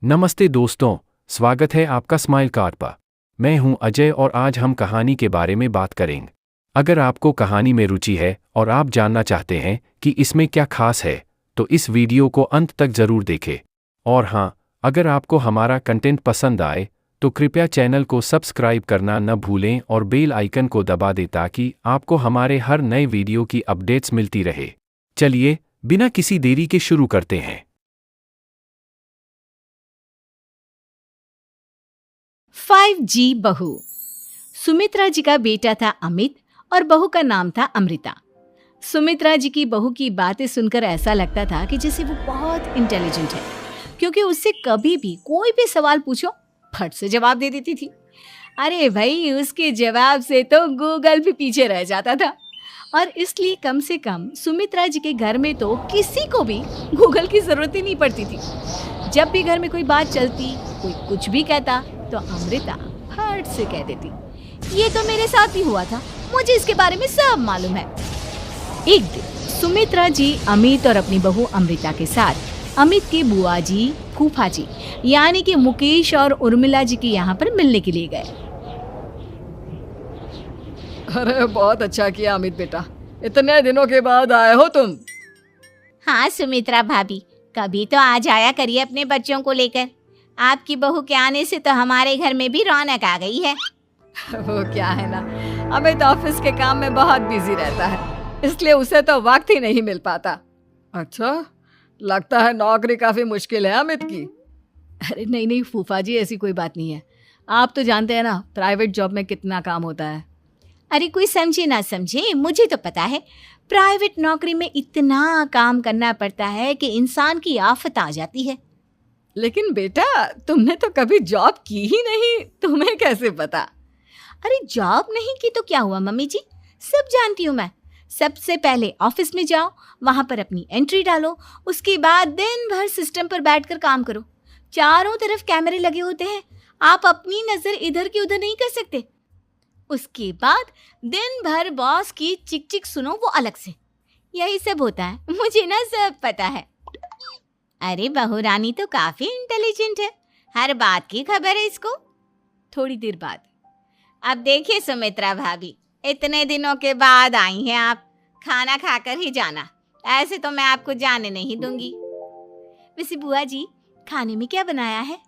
नमस्ते दोस्तों, स्वागत है आपका स्माइल कार्ड पर। मैं हूं अजय और आज हम कहानी के बारे में बात करेंगे। अगर आपको कहानी में रुचि है और आप जानना चाहते हैं कि इसमें क्या खास है, तो इस वीडियो को अंत तक जरूर देखें। और हाँ, अगर आपको हमारा कंटेंट पसंद आए, तो कृपया चैनल को सब्सक्राइब करना न भूलें और बेल आइकन को दबा दें ताकि आपको हमारे हर नए वीडियो की अपडेट्स मिलती रहे। चलिए, बिना किसी देरी के शुरू करते हैं। 5G बहू। सुमित्रा जी का बेटा था अमित और बहू का नाम था अमृता। सुमित्रा जी की बहू की बातें सुनकर ऐसा लगता था कि जैसे वो बहुत इंटेलिजेंट है, क्योंकि उससे कभी भी कोई भी सवाल पूछो फट से जवाब दे देती थी। अरे भाई, उसके जवाब से तो गूगल भी पीछे रह जाता था। और इसलिए कम से कम सुमित्रा जी के घर में तो किसी को भी गूगल की जरूरत ही नहीं पड़ती थी। जब भी घर में कोई बात चलती, कोई कुछ भी कहता, तो अमृता फट से कह देती, ये तो मेरे साथ ही हुआ था, मुझे इसके बारे में सब मालूम है। एक दिन सुमित्रा जी अमित और अपनी बहू अमृता के साथ अमित के बुआ जी, फूफा जी यानी कि मुकेश और उर्मिला जी के यहाँ पर मिलने के लिए गए। अरे बहुत अच्छा किया अमित बेटा, इतने दिनों के बाद आए हो तुम। हाँ सुमित्रा भाभी, कभी तो आ जाया करिए अपने बच्चों को लेकर। आपकी बहू के आने से तो हमारे घर में भी रौनक आ गई है। वो क्या है ना, अमित ऑफिस के काम में बहुत बिजी रहता है, इसलिए उसे तो वक्त ही नहीं मिल पाता। अच्छा, लगता है नौकरी काफी मुश्किल है अमित की। अरे नहीं फूफा जी, ऐसी कोई बात नहीं है। आप तो जानते हैं ना प्राइवेट जॉब में कितना काम होता है। अरे कोई समझे ना समझे, मुझे तो पता है प्राइवेट नौकरी में इतना काम करना पड़ता है कि इंसान की आफत आ जाती है। लेकिन बेटा, तुमने तो कभी जॉब की ही नहीं, तुम्हें कैसे पता? अरे जॉब नहीं की तो क्या हुआ मम्मी जी, सब जानती हूँ मैं। सबसे पहले ऑफिस में जाओ, वहां पर अपनी एंट्री डालो, उसके बाद दिन भर सिस्टम पर बैठकर काम करो। चारों तरफ कैमरे लगे होते हैं, आप अपनी नजर इधर की उधर नहीं कर सकते। उसके बाद दिन भर बॉस की चिक चिक सुनो, वो अलग से। यही सब होता है, मुझे ना सब पता है। अरे बहू रानी तो काफी इंटेलिजेंट है, हर बात की खबर है इसको। थोड़ी देर बाद, अब देखिए सुमित्रा भाभी, इतने दिनों के बाद आई हैं आप, खाना खाकर ही जाना, ऐसे तो मैं आपको जाने नहीं दूंगी। वैसे बुआ जी, खाने में क्या बनाया है?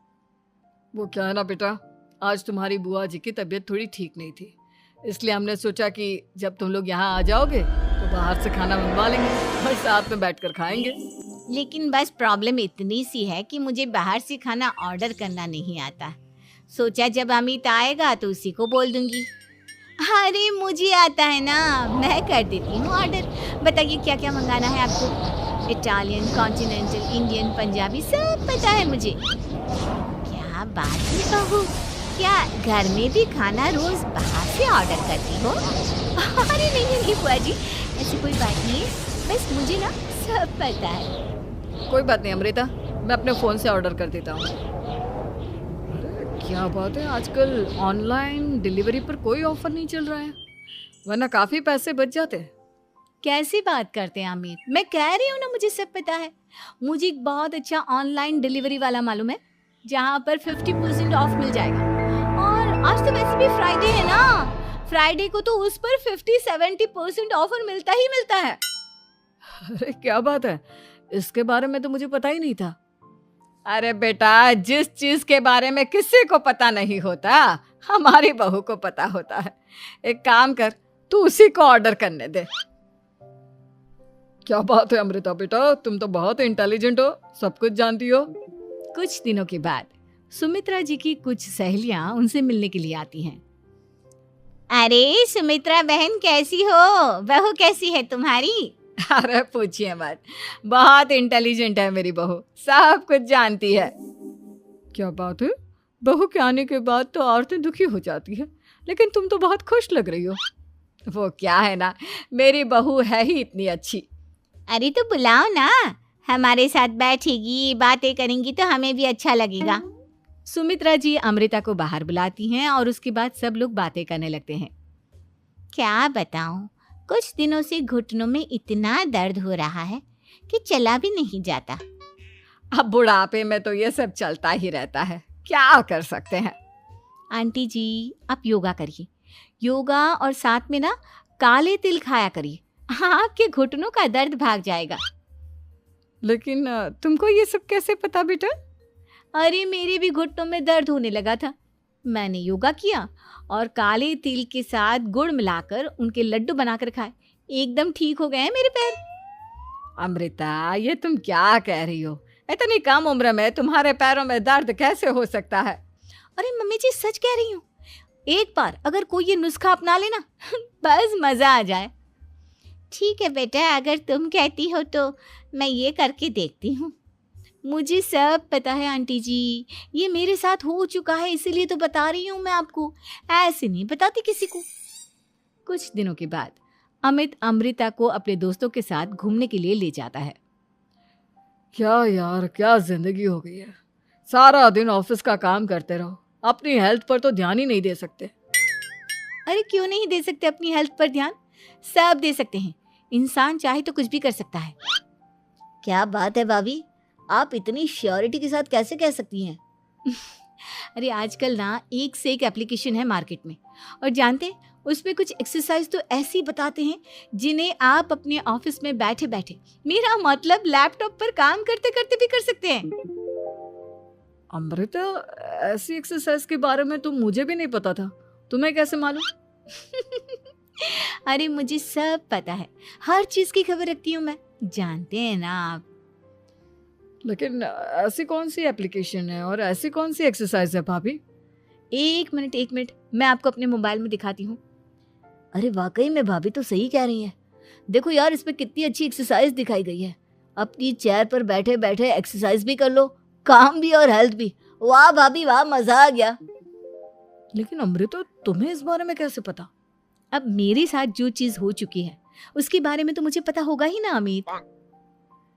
वो क्या है ना बेटा, आज तुम्हारी बुआ जी की तबीयत थोड़ी ठीक नहीं थी, इसलिए हमने सोचा कि जब तुम लोग यहाँ आ जाओगे तो बाहर से खाना मंगवा लेंगे और साथ में बैठकर खाएंगे। लेकिन बस प्रॉब्लम इतनी सी है कि मुझे बाहर से खाना ऑर्डर करना नहीं आता। सोचा जब अमित आएगा तो उसी को बोल दूंगी। अरे मुझे आता है ना, मैं कर देती हूँ ऑर्डर। बताइए क्या क्या मंगाना है आपको? इटालियन, कॉन्टिनेंटल, इंडियन, पंजाबी, सब पता है मुझे। क्या बात है बहू, क्या घर में भी खाना रोज बाहर से ऑर्डर करती हो? अरे नहीं बुआ जी, ऐसी कोई बात नहीं है, बस मुझे ना सब पता है। कोई बात नहीं अमृता, मैं अपने फ़ोन से ऑर्डर कर देता हूँ। अरे क्या बात है, आजकल ऑनलाइन डिलीवरी पर कोई ऑफर नहीं चल रहा है, वरना काफ़ी पैसे बच जाते हैं। कैसी बात करते हैं अमित, मैं कह रही हूँ ना मुझे सब पता है। मुझे एक बहुत अच्छा ऑनलाइन डिलीवरी वाला मालूम है, जहाँ पर 50% ऑफ मिल जाएगा। और आज तो वैसे भी फ्राइडे है ना, फ्राइडे को तो उस पर 50-70% ऑफर मिलता ही मिलता है। अरे क्या बात है, इसके बारे में तो मुझे पता ही नहीं था। अरे बेटा, जिस चीज के बारे में किसी को पता नहीं होता, हमारी बहू को पता होता है। एक काम कर, तू उसी को ऑर्डर करने दे। क्या बात है अमृता बेटा, तुम तो बहुत इंटेलिजेंट हो, सब कुछ जानती हो। कुछ दिनों के बाद सुमित्रा जी की कुछ सहेलियां उनसे मिलने के लिए आती हैं। अरे सुमित्रा बहन कैसी हो, बहू कैसी है तुम्हारी? अरे पूछिए मत, बहुत इंटेलिजेंट है मेरी बहू, सब कुछ जानती है। क्या बात है, बहू के आने के बाद तो औरतें दुखी हो जाती है, लेकिन तुम तो बहुत खुश लग रही हो। वो क्या है ना, मेरी बहू है ही इतनी अच्छी। अरे तो बुलाओ ना, हमारे साथ बैठेगी, बातें करेंगी तो हमें भी अच्छा लगेगा। सुमित्रा जी अमृता को बाहर बुलाती हैं और उसके बाद सब लोग बातें करने लगते हैं। क्या बताऊं, कुछ दिनों से घुटनों में इतना दर्द हो रहा है कि चला भी नहीं जाता। अब बुढ़ापे में तो ये सब चलता ही रहता है, क्या कर सकते हैं। आंटी जी आप योगा करिए, योगा और साथ में ना काले तिल खाया करिए, आपके घुटनों का दर्द भाग जाएगा। लेकिन तुमको ये सब कैसे पता बेटा? अरे मेरे भी घुटनों में दर्द होने लगा था, मैंने योगा किया और काले तिल के साथ गुड़ मिलाकर उनके लड्डू बनाकर खाए, एकदम ठीक हो गए हैं मेरे पैर। अमृता ये तुम क्या कह रही हो? इतनी कम उम्र में तुम्हारे पैरों में दर्द कैसे हो सकता है? अरे मम्मी जी सच कह रही हूँ, एक बार अगर कोई ये नुस्खा अपना लेना बस मजा आ जाए। ठीक है बेटा, अगर तुम कहती हो तो मैं ये करके देखती हूँ। मुझे सब पता है आंटी जी, ये मेरे साथ हो चुका है इसीलिए तो बता रही हूँ मैं आपको, ऐसे नहीं बताती किसी को। कुछ दिनों के बाद अमित अमृता को अपने दोस्तों के साथ घूमने के लिए ले जाता है। क्या यार, क्या जिंदगी हो गई है। सारा दिन ऑफिस का काम करते रहो, अपनी हेल्थ पर तो ध्यान ही नहीं दे सकते। अरे क्यों नहीं दे सकते अपनी हेल्थ पर ध्यान, सब दे सकते हैं, इंसान चाहे तो कुछ भी कर सकता है। क्या बात है भाभी, आप इतनी श्योरिटी के साथ कैसे कह सकती हैं? अरे आजकल ना एक से एक एप्लीकेशन है मार्केट में, और जानते हैं उसमें कुछ एक्सरसाइज तो ऐसी बताते हैं जिन्हें आप अपने ऑफिस में बैठे बैठे, मेरा मतलब लैपटॉप पर काम करते करते भी कर सकते हैं। अमृता ऐसी एक्सरसाइज के बारे में तो मुझे भी नहीं पता था, तुम्हें कैसे मालूम? अरे मुझे सब पता है, हर चीज की खबर रखती हूँ मैं, जानते हैं ना आप। लेकिन ऐसी कौन सी एप्लीकेशन है और ऐसी कौन सी एक्सरसाइज है भाभी? एक मिनट मैं आपको अपने मोबाइल में दिखाती हूँ। अरे वाकई में भाभी तो सही कह रही हैं। देखो यार, इस पे कितनी अच्छी एक्सरसाइज दिखाई गई है। अपनी चेयर पर बैठे बैठे एक्सरसाइज भी कर लो, काम भी और हेल्थ भी। वाह भाभी वाह, मजा आ गया। लेकिन अमृता तुम्हें इस बारे में कैसे पता? अब मेरे साथ जो चीज हो चुकी है उसके बारे में तो मुझे पता होगा ही ना अमित।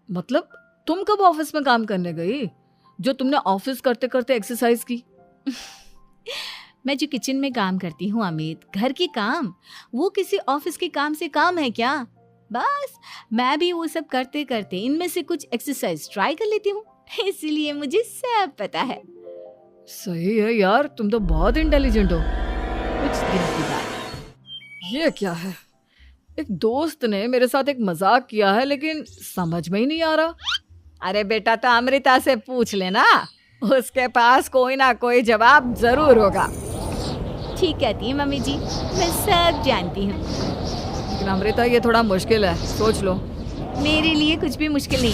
मतलब तुम कब ऑफिस में काम करने गई जो तुमने ऑफिस करते करते एक्सरसाइज की? मैं जो किचन में काम करती हूँ अमित, घर के काम, वो किसी ऑफिस के काम से काम है क्या? बस मैं भी वो सब करते करते इनमें से कुछ एक्सरसाइज ट्राई कर लेती हूँ, इसीलिए मुझे सब पता है। सही है यार, तुम तो बहुत इंटेलिजेंट हो। कुछ दिनों के बाद ये क्या है? एक दोस्त ने मेरे साथ एक मजाक किया है लेकिन समझ में ही नहीं आ रहा। अरे बेटा तो अमृता से पूछ लेना, उसके पास कोई ना कोई जवाब जरूर होगा। ठीक कहती है मम्मी जी, मैं सब जानती हूँ। लेकिन अमृता ये थोड़ा मुश्किल है, सोच लो। मेरे लिए कुछ भी मुश्किल नहीं,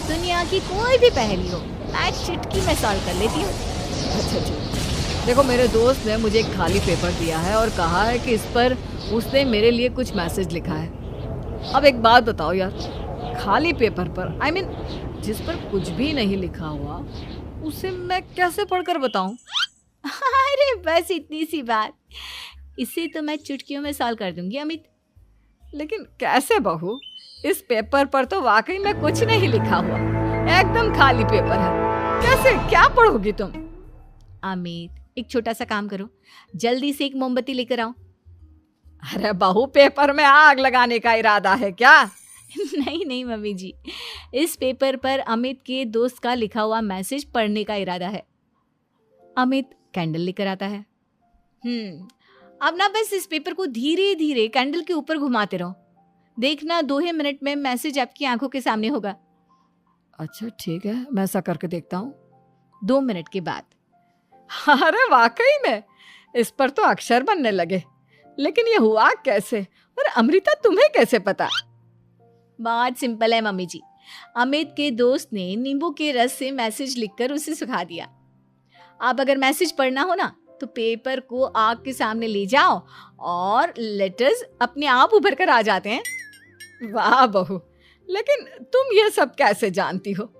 दुनिया की कोई भी पहेली हो मैं चुटकी में सॉल्व कर लेती हूँ। अच्छा, देखो मेरे दोस्त ने मुझे एक खाली पेपर दिया है और कहा है कि इस पर उसने मेरे लिए कुछ मैसेज लिखा है। अब एक बात बताओ यार, खाली पेपर पर I mean, जिस पर कुछ भी नहीं लिखा हुआ उसे मैं कैसे पढ़कर बताऊं? अरे बस इतनी सी बात, इसे तो मैं चुटकियों में सॉल्व कर दूंगी अमित। लेकिन कैसे बहू? इस पेपर पर तो वाकई में कुछ नहीं लिखा हुआ, एकदम खाली पेपर है, कैसे क्या पढ़ोगी तुम? अमित एक छोटा सा काम करो, जल्दी से एक मोमबत्ती लेकर आओ। अरे बहू, पेपर में आग लगाने का इरादा है क्या? नहीं मम्मी जी, इस पेपर पर अमित के दोस्त का लिखा हुआ मैसेज पढ़ने का इरादा है। अमित कैंडल लेकर आता है। अब ना बस इस पेपर को धीरे धीरे कैंडल के ऊपर घुमाते रहो, देखना 2 ही मिनट में मैसेज आपकी आंखों के सामने होगा। अच्छा ठीक है, मैं ऐसा करके देखता हूँ। 2 मिनट के बाद अरे वाकई में इस पर तो अक्षर बनने लगे, लेकिन ये हुआ कैसे? और अमृता तुम्हें कैसे पता? बहुत सिंपल है मम्मी जी, अमित के दोस्त ने नींबू के रस से मैसेज लिखकर उसे सुखा दिया। आप अगर मैसेज पढ़ना हो ना तो पेपर को आग के सामने ले जाओ और लेटर्स अपने आप उभर कर आ जाते हैं। वाह बहू, लेकिन तुम ये सब कैसे जानती हो?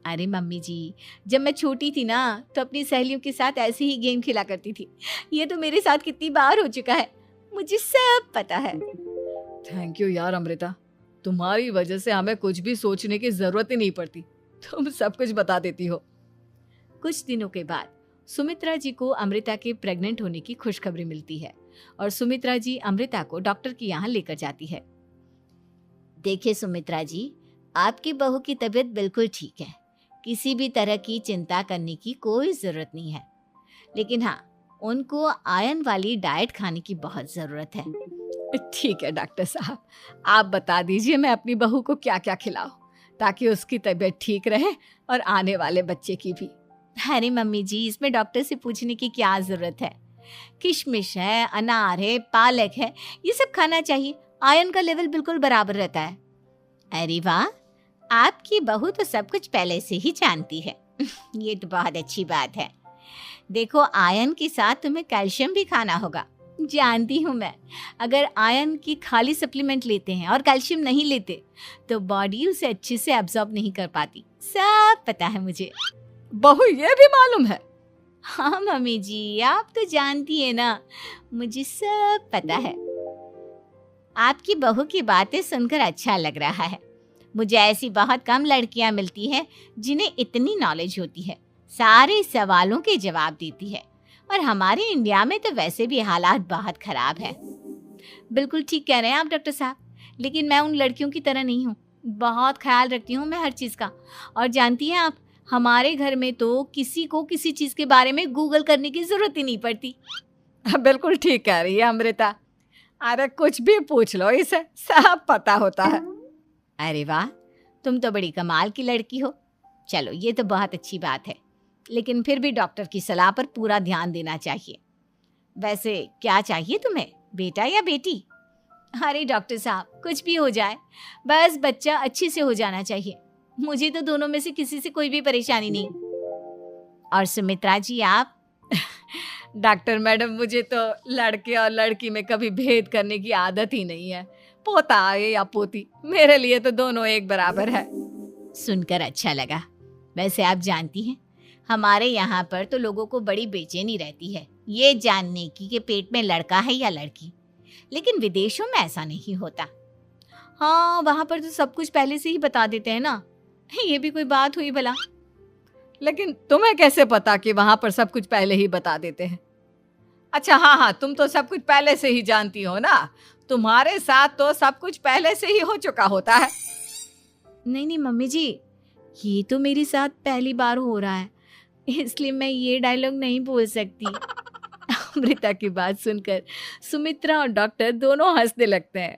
अरे मम्मी जी, जब मैं छोटी थी ना तो अपनी सहेलियों के साथ ऐसे ही गेम खेला करती थी। ये तो मेरे साथ कितनी बार हो चुका है, मुझे सब पता है। थैंक यू यार अमृता, तुम्हारी वजह से हमें कुछ भी सोचने की जरूरत ही नहीं पड़ती, तुम सब कुछ बता देती हो। कुछ दिनों के बाद सुमित्रा जी को अमृता के प्रेग्नेंट होने की खुशखबरी मिलती है और सुमित्रा जी अमृता को डॉक्टर के यहाँ लेकर जाती है। देखिए सुमित्रा जी, आपकी बहू की तबीयत बिल्कुल ठीक है, किसी भी तरह की चिंता करने की कोई ज़रूरत नहीं है। लेकिन हाँ, उनको आयरन वाली डाइट खाने की बहुत ज़रूरत है। ठीक है डॉक्टर साहब, आप बता दीजिए मैं अपनी बहू को क्या क्या खिलाऊं ताकि उसकी तबीयत ठीक रहे और आने वाले बच्चे की भी। अरे मम्मी जी, इसमें डॉक्टर से पूछने की क्या ज़रूरत है। किशमिश है, अनार है, पालक है, ये सब खाना चाहिए। आयरन का लेवल बिल्कुल बराबर रहता है। अरे वाह, आपकी बहू तो सब कुछ पहले से ही जानती है। ये तो बहुत अच्छी बात है। देखो, आयरन के साथ तुम्हें कैल्शियम भी खाना होगा। जानती हूँ मैं, अगर आयरन की खाली सप्लीमेंट लेते हैं और कैल्शियम नहीं लेते तो बॉडी उसे अच्छे से एब्जॉर्ब नहीं कर पाती। सब पता है मुझे। बहू ये भी मालूम है? हाँ मम्मी जी, आप तो जानती है ना, मुझे सब पता है। आपकी बहू की बातें सुनकर अच्छा लग रहा है। मुझे ऐसी बहुत कम लड़कियां मिलती हैं जिन्हें इतनी नॉलेज होती है, सारे सवालों के जवाब देती है। और हमारे इंडिया में तो वैसे भी हालात बहुत खराब है। बिल्कुल ठीक कह रहे हैं आप डॉक्टर साहब, लेकिन मैं उन लड़कियों की तरह नहीं हूँ। बहुत ख्याल रखती हूँ मैं हर चीज़ का। और जानती हैं आप, हमारे घर में तो किसी को किसी चीज़ के बारे में गूगल करने की ज़रूरत ही नहीं पड़ती। बिल्कुल ठीक कह रही है अमृता। अरे कुछ भी पूछ लो, इसे सब पता होता है। अरे वाह, तुम तो बड़ी कमाल की लड़की हो। चलो, ये तो बहुत अच्छी बात है, लेकिन फिर भी डॉक्टर की सलाह पर पूरा ध्यान देना चाहिए। वैसे क्या चाहिए तुम्हें, बेटा या बेटी? अरे डॉक्टर साहब, कुछ भी हो जाए, बस बच्चा अच्छे से हो जाना चाहिए। मुझे तो दोनों में से किसी से कोई भी परेशानी नहीं। और सुमित्रा जी, आप? डॉक्टर मैडम, मुझे तो लड़के और लड़की में कभी भेद करने की आदत ही नहीं है। पोता आए या पोती, मेरे लिए तो दोनों एक बराबर है। सुनकर अच्छा लगा। वैसे आप जानती हैं, हमारे यहाँ पर तो लोगों को बड़ी बेचैनी रहती है ये जानने की कि पेट में लड़का है या लड़की। लेकिन विदेशों में ऐसा नहीं होता। हाँ, वहाँ पर तो सब कुछ पहले से ही बता देते हैं ना। ये भी कोई बात हुई भला? लेकिन तुम्हें कैसे पता कि वहाँ पर सब कुछ पहले ही बता देते हैं? अच्छा हाँ, तुम तो सब कुछ पहले से ही जानती हो ना। तुम्हारे साथ तो सब कुछ पहले से ही हो चुका होता है। नहीं मम्मी जी, ये तो मेरे साथ पहली बार हो रहा है, इसलिए मैं ये डायलॉग नहीं बोल सकती। अमृता की बात सुनकर सुमित्रा और डॉक्टर दोनों हंसने लगते हैं।